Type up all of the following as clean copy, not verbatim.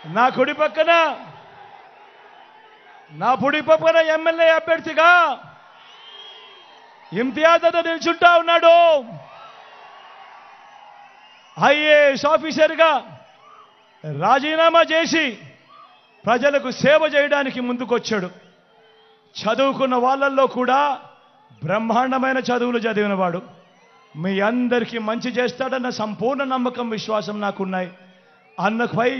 నా కుడి పక్కన ఎమ్మెల్యే అభ్యర్థిగా ఇమ్తియాజ్తో నిల్చుంటా ఉన్నాడు. ఐఏఎస్ ఆఫీసర్గా రాజీనామా చేసి ప్రజలకు సేవ చేయడానికి ముందుకొచ్చాడు. చదువుకున్న వాళ్ళల్లో కూడా బ్రహ్మాండమైన చదువులు చదివినవాడు. మీ అందరికీ మంచి చేస్తాడన్న సంపూర్ణ నమ్మకం, విశ్వాసం నాకున్నాయి. అన్నపై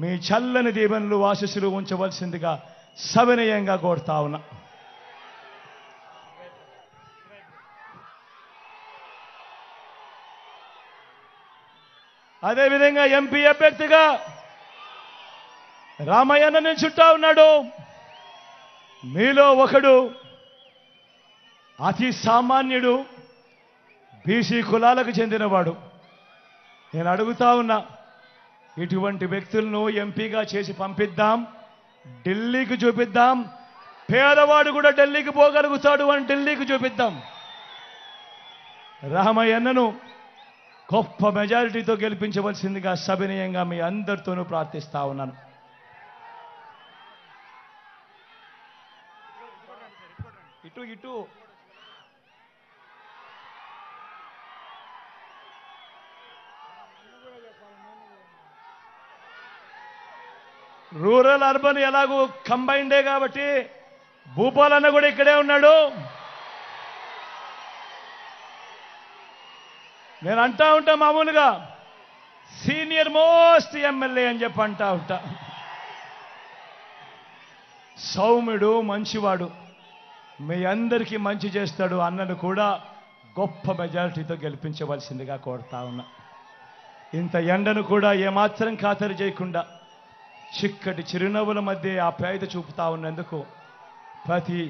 మీ చల్లని దీవెనలు, ఆశీస్సులు ఉంచవలసిందిగా సవినయంగా కోరుతా ఉన్నా. అదేవిధంగా ఎంపీ అభ్యర్థిగా రామయ్యన్న నిల్చుంటా ఉన్నాడు. మీలో ఒకడు అతి సామాన్యుడు, బీసీ కులాలకు చెందినవాడు. నేను అడుగుతా ఉన్నా, ఇటువంటి వ్యక్తులను ఎంపీగా చేసి పంపిద్దాం, ఢిల్లీకి చూపిద్దాం. పేదవాడు కూడా ఢిల్లీకి పోగలుగుతాడు అని ఢిల్లీకి చూపిద్దాం. రామయ్యన్నను గొప్ప మెజారిటీతో గెలిపించవలసిందిగా సవినయంగా మీ అందరితోనూ ప్రార్థిస్తా ఉన్నాను. ఇటు రూరల్ అర్బన్ ఎలాగూ కంబైండే కాబట్టి భూపాలన్న కూడా ఇక్కడే ఉన్నాడు. నేను అంటా ఉంటా, మామూలుగా సీనియర్ మోస్ట్ ఎమ్మెల్యే అని చెప్పి అంటా ఉంటా. సౌమ్యుడు, మంచివాడు, మీ అందరికీ మంచి చేస్తాడు. అన్నను కూడా గొప్ప మెజారిటీతో గెలిపించవలసిందిగా కోరుతా ఉన్నా. ఇంత ఎండను కూడా ఏమాత్రం ఖాతరు చేయకుండా చిక్కటి చిరునవ్వుల మధ్య ఆప్యాయత చూపుతా ఉన్నందుకు ప్రతి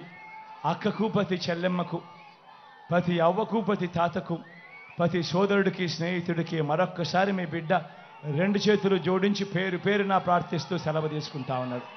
అక్కకు, ప్రతి చెల్లెమ్మకు, ప్రతి అవ్వకు, ప్రతి తాతకు, ప్రతి సోదరుడికి, స్నేహితుడికి మరొక్కసారి మీ బిడ్డ రెండు చేతులు జోడించి పేరు పేరున ప్రార్థిస్తూ సెలవు తీసుకుంటా ఉన్నాడు.